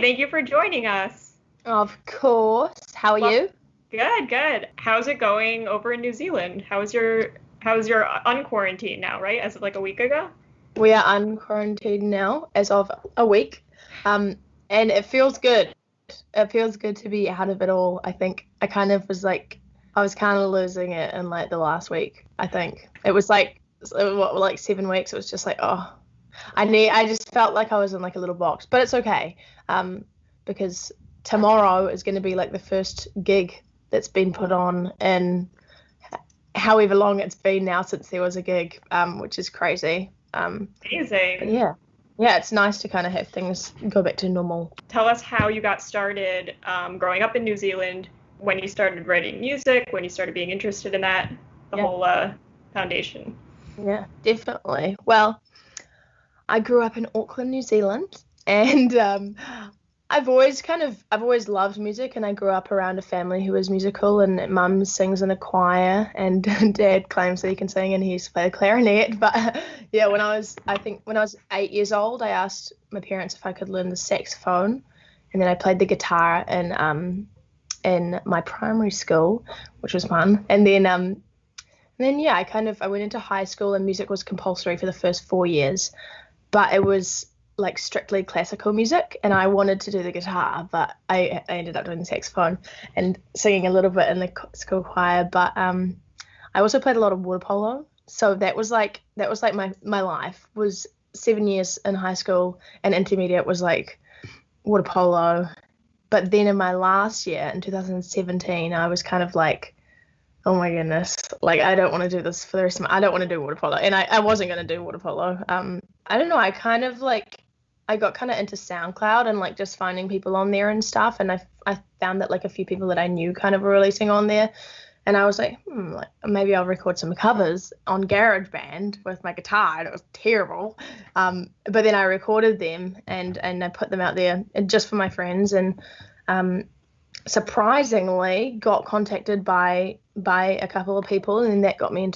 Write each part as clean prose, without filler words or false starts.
thank you for joining us. Of course. How are you? Good, good. How's it going over in New Zealand? How's your unquarantine now, right? As of like a week ago? We are unquarantined now as of a week. And it feels good. It feels good to be out of it all. I think I was kind of losing it in like the last week. I think it was like 7 weeks. It was just like, oh, I just felt like I was in like a little box, but it's okay. Because tomorrow is going to be like the first gig that's been put on in however long it's been now since there was a gig, which is crazy. But Amazing. yeah, it's nice to kind of have things go back to normal. Tell us how you got started growing up in New Zealand, when you started writing music, when you started being interested in that, the Yeah, whole foundation. yeah, definitely. Well, I grew up in Auckland, New Zealand, and I've always loved music, and I grew up around a family who is musical, and mum sings in a choir, and dad claims that he can sing and he used to play the clarinet. But yeah, when I was 8 years old, I asked my parents if I could learn the saxophone, and then I played the guitar in my primary school, which was fun. And then yeah, I went into high school, and music was compulsory for the first 4 years, but it was like strictly classical music, and I wanted to do the guitar, but I ended up doing the saxophone and singing a little bit in the school choir. But I also played a lot of water polo, so that was like my life was 7 years in high school, and intermediate was like water polo. But then in my last year in 2017, I was kind of like, oh my goodness, like I don't want to do this for the rest of my, I don't want to do water polo. And I wasn't going to do water polo. I don't know, I got kind of into SoundCloud and like just finding people on there and stuff. And I found that like a few people that I knew kind of were releasing on there. And I was like, like maybe I'll record some covers on GarageBand with my guitar. And it was terrible. But then I recorded them and I put them out there just for my friends. And surprisingly got contacted by a couple of people, and that got me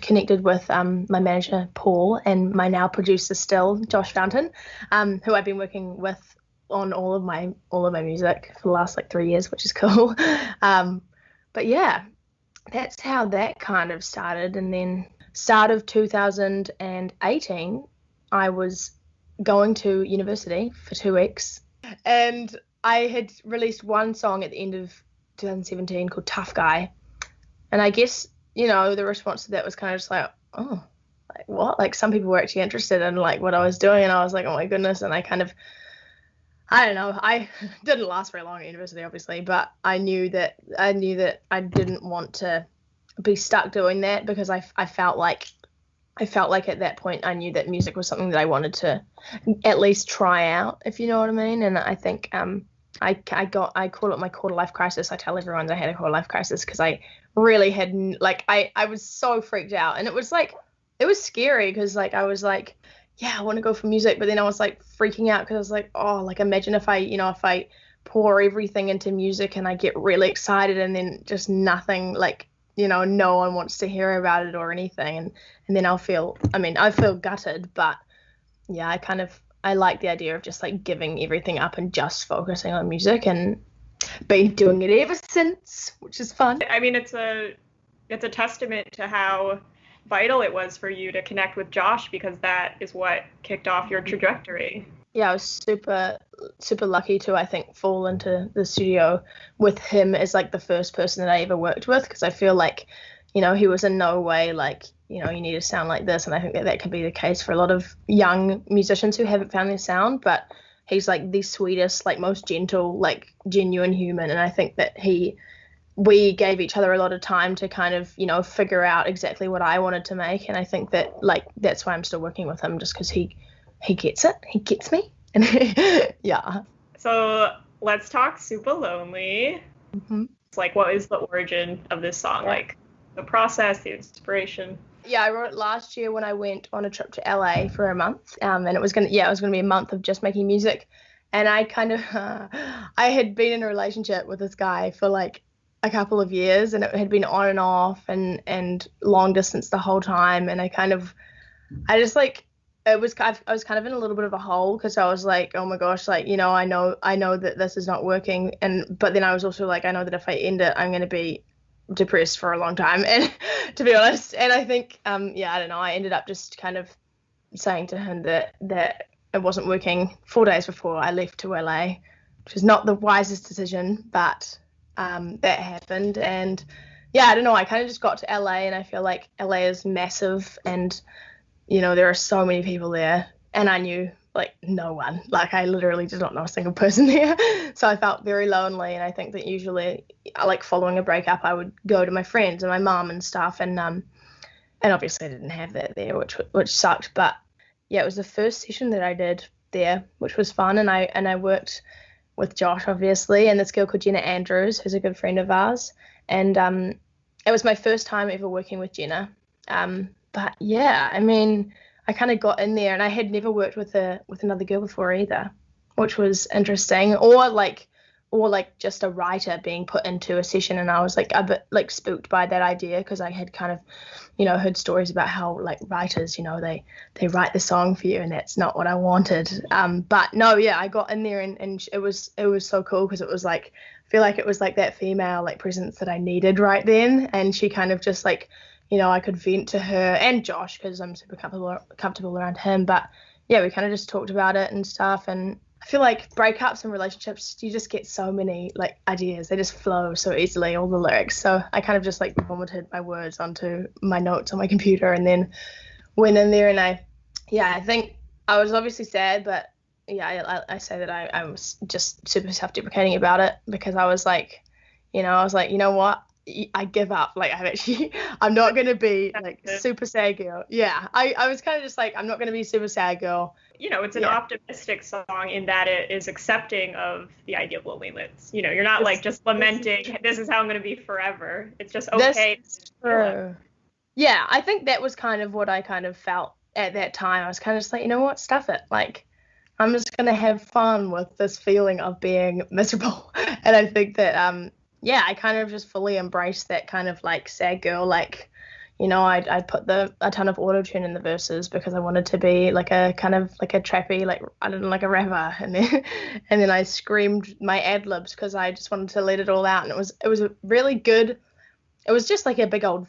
connected with my manager Paul and my now producer still Josh Fountain, who I've been working with on all of my music for the last like 3 years, which is cool. But yeah, that's how that kind of started. And then start of 2018, I was going to university for 2 weeks, and I had released one song at the end of 2017 called Tough Guy. And I guess, the response to that was kind of just like, oh, like what? Like some people were actually interested in like what I was doing. And I was like, oh my goodness. And I don't know. I didn't last very long at university, obviously, but I knew that I didn't want to be stuck doing that, because I felt like at that point I knew that music was something that I wanted to at least try out, if you know what I mean. And I think I call it my quarter life crisis. I tell everyone I had a quarter life crisis because I really had like I was so freaked out, and it was scary because like I was like, yeah, I want to go for music, but then I was like freaking out because I was like, oh, like imagine if I pour everything into music and I get really excited and then just nothing, like no one wants to hear about it or anything, and then I feel gutted. But yeah, I like the idea of just like giving everything up and just focusing on music, and been doing it ever since, which is fun. I mean, it's a testament to how vital it was for you to connect with Josh, because that is what kicked off your trajectory. Yeah, I was super, super lucky to, I think, fall into the studio with him as like the first person that I ever worked with, because I feel like, he was in no way like, you need to sound like this. And I think that could be the case for a lot of young musicians who haven't found their sound, but he's like the sweetest, like most gentle, like genuine human. And I think that we gave each other a lot of time to kind of, figure out exactly what I wanted to make. And I think that like, that's why I'm still working with him, just because he gets it. He gets me. And yeah. So let's talk Supalonely. Mm-hmm. It's like, what is the origin of this song? Yeah. Like the process, the inspiration. Yeah, I wrote it last year when I went on a trip to LA for a month. And it was gonna be a month of just making music. And I kind of, I had been in a relationship with this guy for like a couple of years, and it had been on and off and long distance the whole time. And I just like, I was kind of in a little bit of a hole because I was like, oh my gosh, like, I know that this is not working, but then I was also like, I know that if I end it, I'm going to be depressed for a long time, and to be honest, and I think yeah, I don't know, I ended up just kind of saying to him that it wasn't working 4 days before I left to LA, which was not the wisest decision, but that happened. And yeah, I don't know, I kind of just got to LA, and I feel like LA is massive, and there are so many people there, and I knew like no one. Like I literally did not know a single person there. So I felt very lonely, and I think that usually, like following a breakup, I would go to my friends and my mum and stuff, and obviously I didn't have that there, which sucked. But yeah, it was the first session that I did there, which was fun, and I worked with Josh obviously, and this girl called Jenna Andrews, who's a good friend of ours, and it was my first time ever working with Jenna. But yeah, I mean, I kind of got in there, and I had never worked with another girl before either, which was interesting. Or like just a writer being put into a session, and I was like a bit like spooked by that idea, because I had kind of, heard stories about how like writers, they write the song for you, and that's not what I wanted. But no, yeah, I got in there, and it was so cool, because it was like, I feel like it was like that female like presence that I needed right then, and she kind of just like, I could vent to her and Josh, because I'm super comfortable around him. But yeah, we kind of just talked about it and stuff. And I feel like breakups and relationships, you just get so many like ideas. They just flow so easily, all the lyrics. So I kind of just like vomited my words onto my notes on my computer, and then went in there, and I think I was obviously sad, but yeah, I say that I was just super self-deprecating about it, because I was like, you know what? I give up. Like I'm not gonna be like super sad girl. Yeah, I was kind of just like, I'm not gonna be super sad girl. It's an optimistic song in that it is accepting of the idea of loneliness. You're not like just lamenting, this is how I'm gonna be forever. It's just okay. True. Yeah, I think that was kind of what I kind of felt at that time. I was kind of just like, you know what, stuff it. Like, I'm just gonna have fun with this feeling of being miserable. And I think that yeah, I kind of just fully embraced that kind of like sad girl, like, I put a ton of auto-tune in the verses, because I wanted to be like a kind of like a trappy, like, I don't know, like a rapper, and then I screamed my ad-libs, because I just wanted to let it all out, and it was a really good, it was just like a big old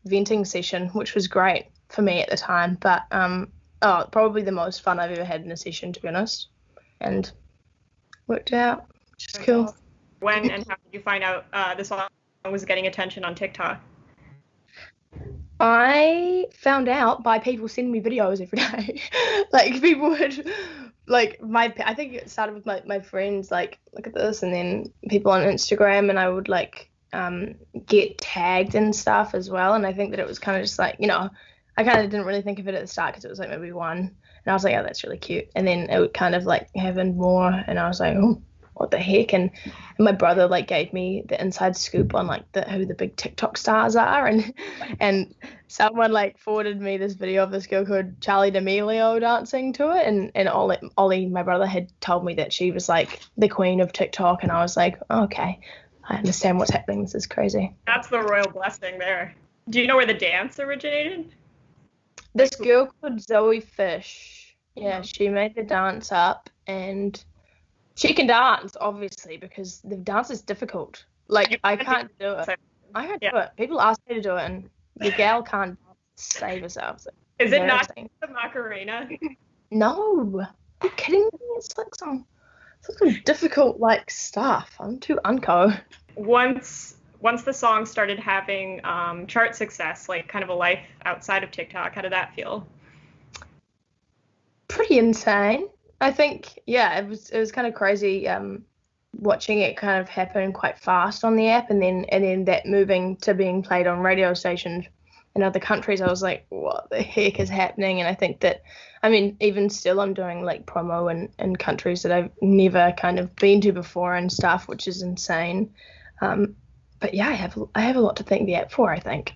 venting session, which was great for me at the time. But probably the most fun I've ever had in a session, to be honest, and worked out, which is cool. When and how did you find out this song was getting attention on TikTok? I found out by people sending me videos every day. Like, people would, like, I think it started with my friends, like, look at this, and then people on Instagram, and I would, like, get tagged and stuff as well. And I think that it was kind of just like, I kind of didn't really think of it at the start, because it was like maybe one, and I was like, oh, that's really cute. And then it would kind of like happened more, and I was like, oh, what the heck? And my brother like gave me the inside scoop on like who the big TikTok stars are, and someone like forwarded me this video of this girl called Charli D'Amelio dancing to it, and Ollie, my brother, had told me that she was like the queen of TikTok, and I was like, oh, okay, I understand what's happening. This is crazy. That's the royal blessing there. Do you know where the dance originated? This girl called Zoe Fish. Yeah, she made the dance up, and she can dance, obviously, because the dance is difficult. Like, I can't do it. I can't do it. People ask me to do it, and the gal can't save herself. Is it not the Macarena? No. Are you kidding me? It's like some difficult, like, stuff. I'm too unco. Once the song started having chart success, like kind of a life outside of TikTok, how did that feel? Pretty insane. I think, yeah, it was kind of crazy watching it kind of happen quite fast on the app, and then that moving to being played on radio stations in other countries. I was like, what the heck is happening? And I think that, I mean, even still, I'm doing like promo in countries that I've never kind of been to before and stuff, which is insane. But yeah, I have a lot to thank the app for, I think.